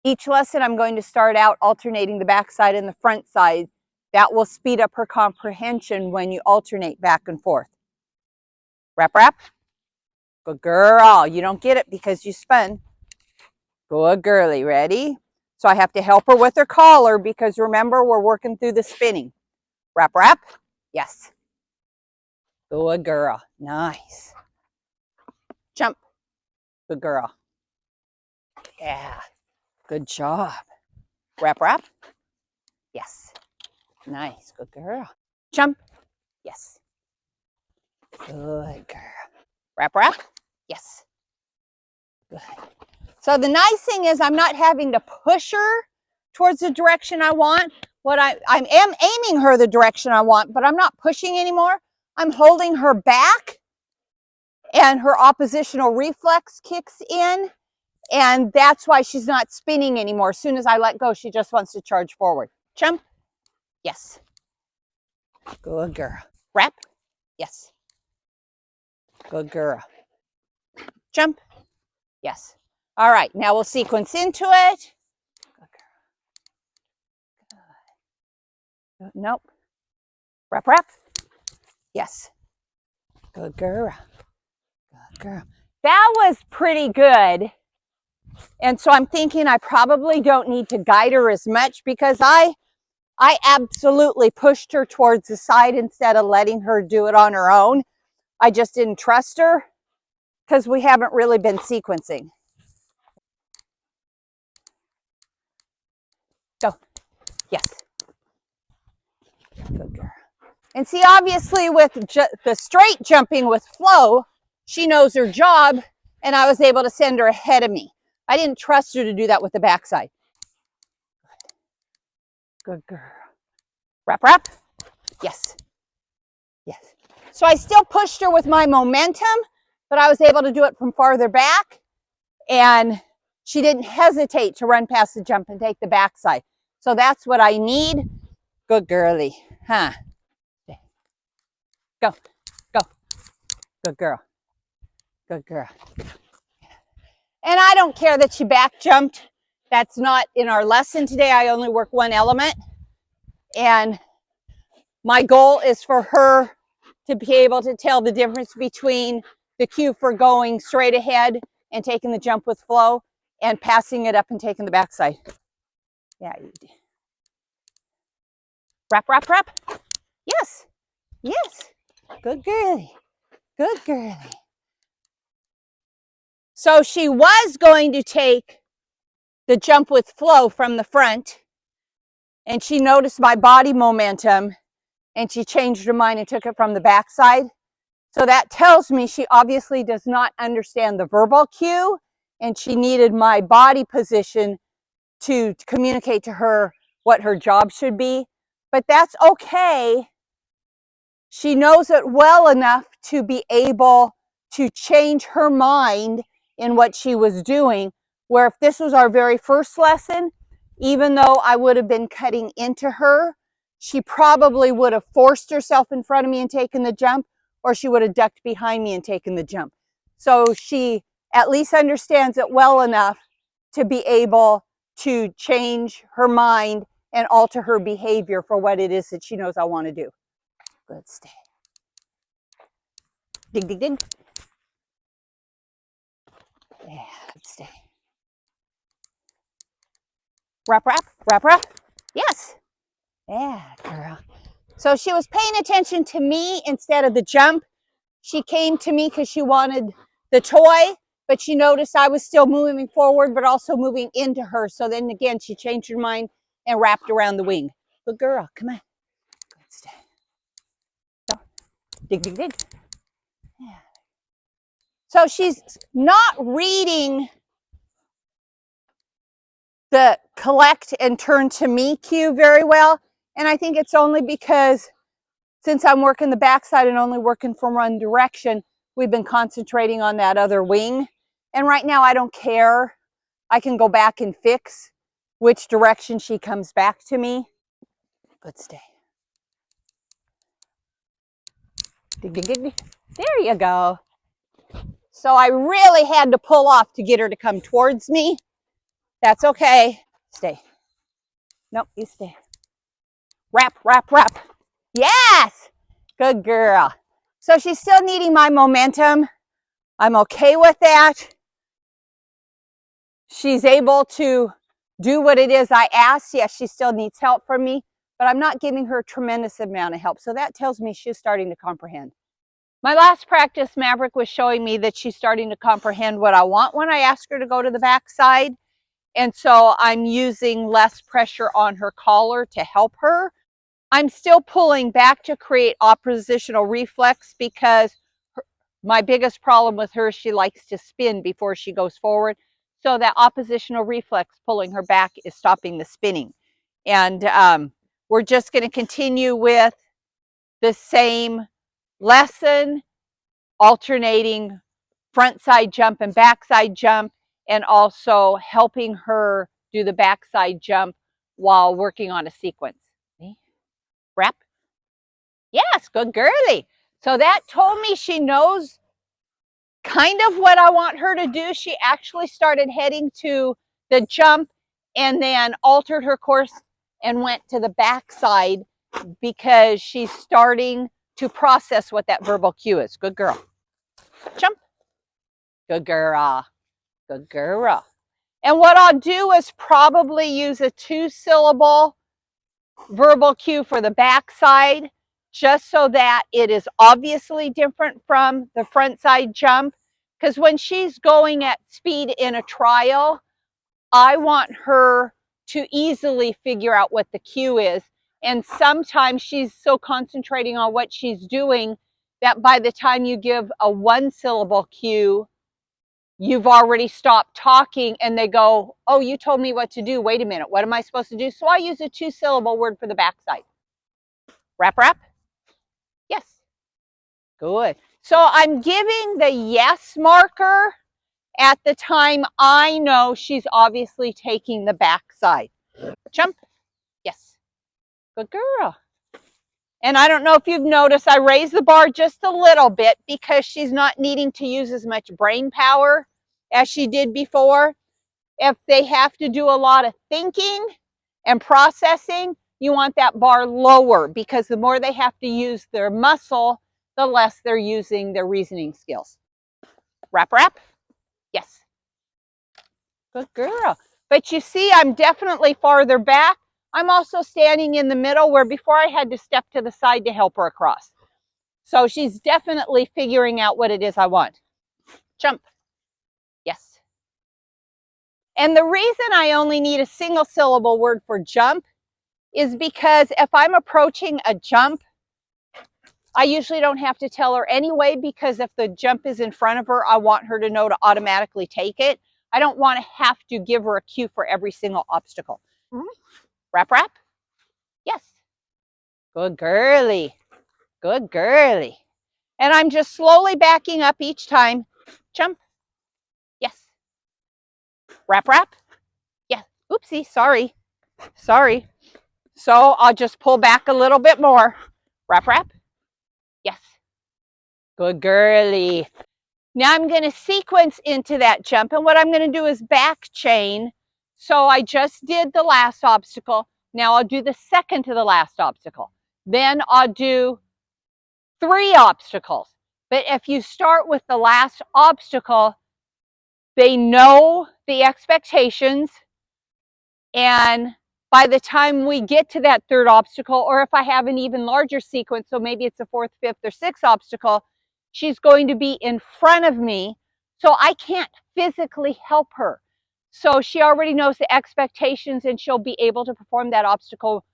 Each lesson I'm going to start out alternating the back side and the front side. That will speed up her comprehension when you alternate back and forth. Wrap, wrap. Good girl. You don't get it because you spun. Good girly. Ready? So I have to help her with her collar because remember, we're working through the spinning. Wrap, wrap. Yes. Good girl. Nice. Jump. Good girl. Yeah. Good job. Wrap, wrap. Yes. Nice. Good girl. Jump. Yes. Good girl. Wrap, wrap. Yes. Good. So the nice thing is I'm not having to push her towards the direction I want. What I am aiming her the direction I want, but I'm not pushing anymore. I'm holding her back and her oppositional reflex kicks in. And that's why she's not spinning anymore. As soon as I let go, she just wants to charge forward. Jump. Yes. Good girl. Wrap. Yes. Good girl. Jump. Yes. All right, now we'll sequence into it. Good girl. Good. Nope. Wrap, wrap. Yes. Good girl. Good girl. That was pretty good. And so I'm thinking I probably don't need to guide her as much because I absolutely pushed her towards the side instead of letting her do it on her own. I just didn't trust her because we haven't really been sequencing. Go. Yes. Good girl. And see, obviously with the straight jumping with Flo, she knows her job, and I was able to send her ahead of me. I didn't trust her to do that with the backside. Good girl. Wrap, wrap. Yes. Yes. So I still pushed her with my momentum, but I was able to do it from farther back, and she didn't hesitate to run past the jump and take the backside. So that's what I need. Good girly. Huh? Go. Go. Good girl. Good girl. And I don't care that she back jumped. That's not in our lesson today. I only work one element. And my goal is for her to be able to tell the difference between the cue for going straight ahead and taking the jump with Flo and passing it up and taking the backside. Yeah, you do. Wrap, wrap, wrap. Yes. Yes. Good girly. Good girly. So she was going to take the jump with Flo from the front, and she noticed my body momentum, and she changed her mind and took it from the backside. So that tells me she obviously does not understand the verbal cue, and she needed my body position to communicate to her what her job should be. But that's okay. She knows it well enough to be able to change her mind in what she was doing, where if this was our very first lesson, even though I would have been cutting into her, she probably would have forced herself in front of me and taken the jump, or she would have ducked behind me and taken the jump. So she at least understands it well enough to be able to change her mind and alter her behavior for what it is that she knows I want to do. Good, stay. Dig, dig, dig. Yeah, good, stay. Wrap, wrap, wrap, wrap. Yes. Yeah, girl. So she was paying attention to me instead of the jump. She came to me because she wanted the toy, but she noticed I was still moving forward, but also moving into her. So then again, she changed her mind and wrapped around the wing. Good girl, come on. Good, stay. Go. Dig, dig, dig. Yeah. So she's not reading the collect and turn to me cue very well. And I think it's only because since I'm working the backside and only working from one direction, we've been concentrating on that other wing. And right now I don't care. I can go back and fix which direction she comes back to me. Good, stay. Dig, dig, dig, dig. There you go. So I really had to pull off to get her to come towards me. That's okay. Stay. Nope, you stay. Wrap, wrap, wrap. Yes! Good girl. So she's still needing my momentum. I'm okay with that. She's able to do what it is I asked. Yes, she still needs help from me, but I'm not giving her a tremendous amount of help. So that tells me she's starting to comprehend. My last practice, Maverick was showing me that she's starting to comprehend what I want when I ask her to go to the backside. And so I'm using less pressure on her collar to help her. I'm still pulling back to create oppositional reflex because my biggest problem with her, she likes to spin before she goes forward. So that oppositional reflex pulling her back is stopping the spinning. And we're just going to continue with the same lesson, alternating front side jump and back side jump, and also helping her do the back side jump while working on a sequence. Wrap. Yes, good girly. So that told me she knows kind of what I want her to do. She actually started heading to the jump and then altered her course and went to the backside because she's starting to process what that verbal cue is. Good girl. Jump. Good girl. Good girl. And what I'll do is probably use a 2-syllable verbal cue for the backside, just so that it is obviously different from the front side jump. Because when she's going at speed in a trial, I want her to easily figure out what the cue is. And sometimes she's so concentrating on what she's doing that by the time you give a 1-syllable cue, you've already stopped talking and they go, oh, you told me what to do. Wait a minute. What am I supposed to do? So I use a 2-syllable word for the backside. Wrap, wrap. Yes. Good. So I'm giving the yes marker at the time I know she's obviously taking the backside. Jump. Yes. Good girl. And I don't know if you've noticed, I raised the bar just a little bit because she's not needing to use as much brain power as she did before. If they have to do a lot of thinking and processing, you want that bar lower because the more they have to use their muscle, the less they're using their reasoning skills. Wrap, wrap. Yes. Good girl. But you see, I'm definitely farther back. I'm also standing in the middle where before I had to step to the side to help her across. So she's definitely figuring out what it is I want. Jump. Yes. And the reason I only need a 1-syllable word for jump is because if I'm approaching a jump, I usually don't have to tell her anyway, because if the jump is in front of her, I want her to know to automatically take it. I don't want to have to give her a cue for every single obstacle. Wrap, wrap. Yes. Good girly. Good girly. And I'm just slowly backing up each time. Jump. Yes. Wrap, wrap. Yeah. Oopsie. Sorry. Sorry. So I'll just pull back a little bit more. Wrap, wrap. Yes. Good girly. Now I'm going to sequence into that jump. And what I'm going to do is back chain. So I just did the last obstacle. Now I'll do the second to the last obstacle. Then I'll do 3 obstacles. But if you start with the last obstacle, they know the expectations. And by the time we get to that 3rd obstacle, or if I have an even larger sequence, so maybe it's a 4th, 5th, or 6th obstacle, she's going to be in front of me. So I can't physically help her. So she already knows the expectations and she'll be able to perform that obstacle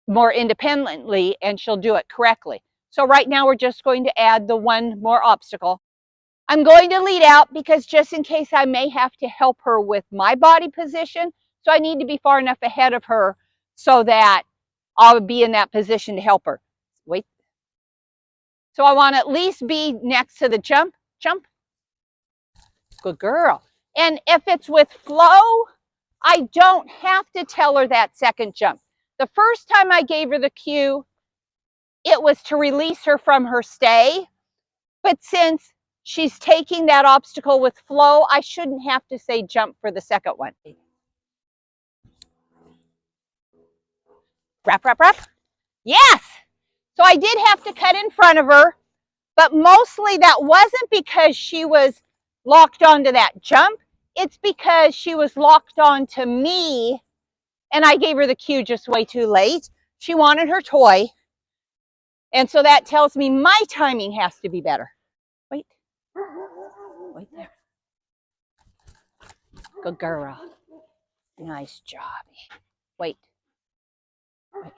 more independently and she'll do it correctly. So right now we're just going to add the 1 more obstacle. I'm going to lead out because just in case I may have to help her with my body position. So I need to be far enough ahead of her so that I'll be in that position to help her. Wait. So I want to at least be next to the jump. Jump. Good girl. And if it's with flow, I don't have to tell her that second jump. The first time I gave her the cue, it was to release her from her stay. But since she's taking that obstacle with flow, I shouldn't have to say jump for the second one. Wrap, wrap, wrap. Yes. So I did have to cut in front of her, but mostly that wasn't because she was locked onto that jump. It's because she was locked onto me, and I gave her the cue just way too late. She wanted her toy, and so that tells me my timing has to be better. Wait. Wait there. Good girl. Nice job. Wait. Wait.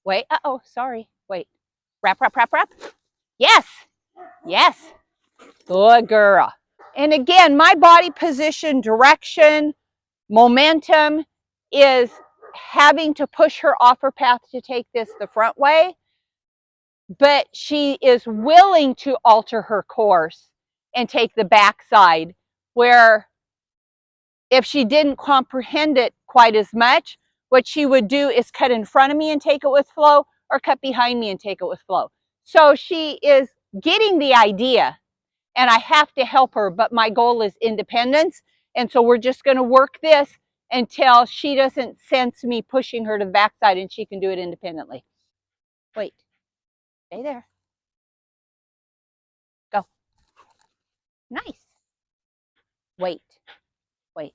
Wait. Uh-oh, sorry. Wait. Wrap, wrap, wrap, wrap. Yes. Yes. Good girl. And again, my body position, direction, momentum is having to push her off her path to take this the front way. But she is willing to alter her course and take the backside, where if she didn't comprehend it quite as much, what she would do is cut in front of me and take it with flow, or cut behind me and take it with flow. So she is getting the idea, and I have to help her, but my goal is independence. And so we're just going to work this until she doesn't sense me pushing her to the backside and she can do it independently. Wait, stay there. Go. Nice. Wait. Wait.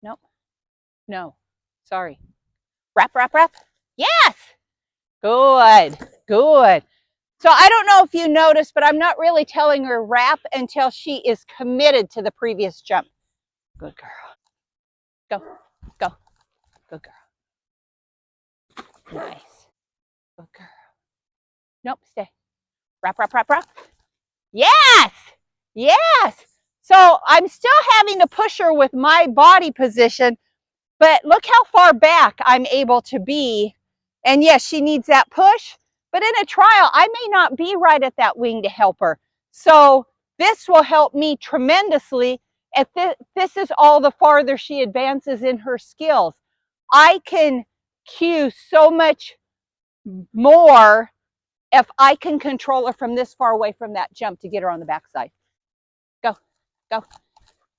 Nope. No. Sorry. Wrap, wrap, wrap. Yes. Good. Good. So I don't know if you noticed, but I'm not really telling her wrap until she is committed to the previous jump. Good girl. Go. Go. Good girl. Nice. Good girl. Nope. Stay. Wrap, wrap, wrap, wrap. Yes. Yes. So I'm still having to push her with my body position, but look how far back I'm able to be. And yes, she needs that push, but in a trial, I may not be right at that wing to help her. So this will help me tremendously. If this is all the farther she advances in her skills. I can cue so much more if I can control her from this far away from that jump to get her on the backside. Go, go.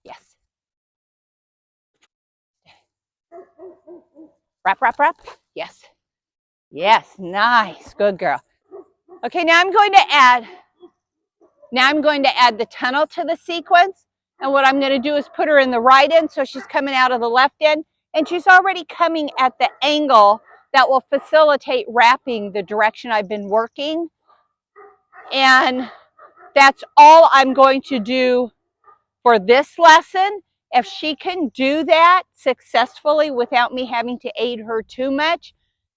Yes. Wrap, wrap, wrap. Yes. Yes, nice. Good girl. Okay, now I'm going to add the tunnel to the sequence. And what I'm going to do is put her in the right end, so she's coming out of the left end, and she's already coming at the angle that will facilitate wrapping the direction I've been working. And that's all I'm going to do for this lesson. If she can do that successfully without me having to aid her too much,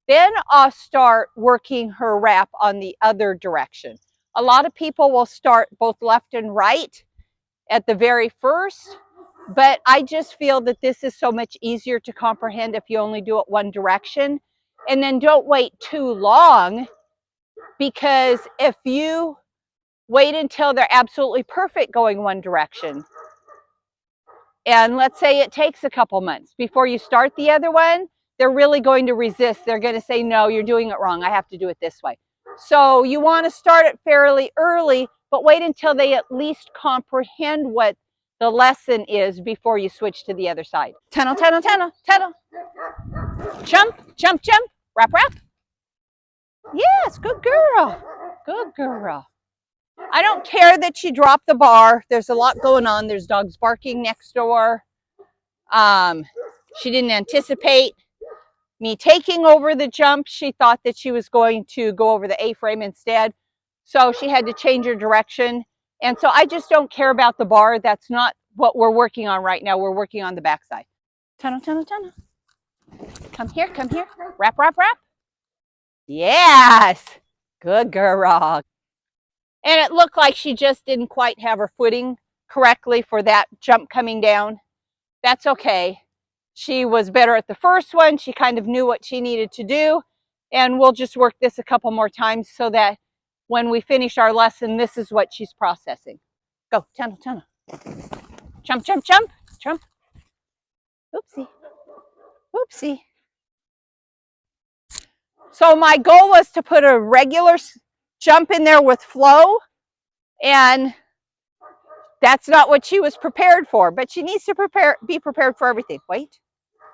then I'll start working her wrap on the other direction. A lot of people will start both left and right at the very first, but I just feel that this is so much easier to comprehend if you only do it one direction. And then don't wait too long, because if you wait until they're absolutely perfect going one direction, and let's say it takes a couple months before you start the other one, they're really going to resist. They're going to say, no, you're doing it wrong. I have to do it this way. So you want to start it fairly early, but wait until they at least comprehend what the lesson is before you switch to the other side. Tunnel, tunnel, tunnel, tunnel. Jump, jump, jump. Wrap, wrap. Yes, good girl. Good girl. I don't care that she dropped the bar. There's a lot going on. There's dogs barking next door. She didn't anticipate me taking over the jump. She thought that she was going to go over the A-frame instead. So she had to change her direction. And so I just don't care about the bar. That's not what we're working on right now. We're working on the backside. Tunnel, tunnel, tunnel. Come here, come here. Wrap, wrap, wrap. Yes. Good girl. And it looked like she just didn't quite have her footing correctly for that jump coming down. That's okay. She was better at the first one. She kind of knew what she needed to do. And we'll just work this a couple more times so that when we finish our lesson, this is what she's processing. Go, tunnel, tunnel. Jump, jump, jump, jump. Oopsie. Oopsie. So my goal was to put a regular jump in there with flow, and that's not what she was prepared for, but she needs to be prepared for everything. Wait.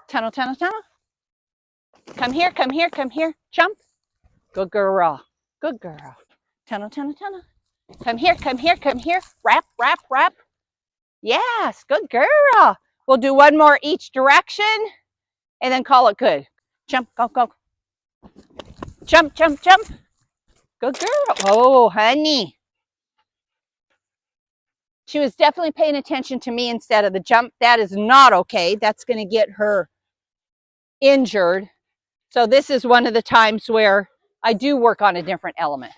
Tunnel, tunnel, tunnel. Come here, come here, come here. Jump. Good girl. Good girl. Tunnel, tunnel, tunnel. Come here, come here, come here. Wrap, wrap, wrap. Yes, good girl. We'll do one more each direction and then call it good. Jump, go, go. Jump, jump, jump. Good girl. Oh, honey. She was definitely paying attention to me instead of the jump. That is not okay. That's going to get her injured. So this is one of the times where I do work on a different element.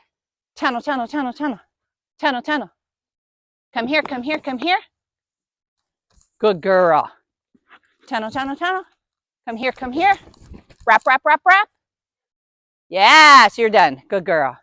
Tunnel, tunnel, tunnel, tunnel. Tunnel, tunnel. Come here, come here, come here. Good girl. Tunnel, tunnel, tunnel. Come here, come here. Wrap, wrap, wrap, wrap. Yes, you're done. Good girl.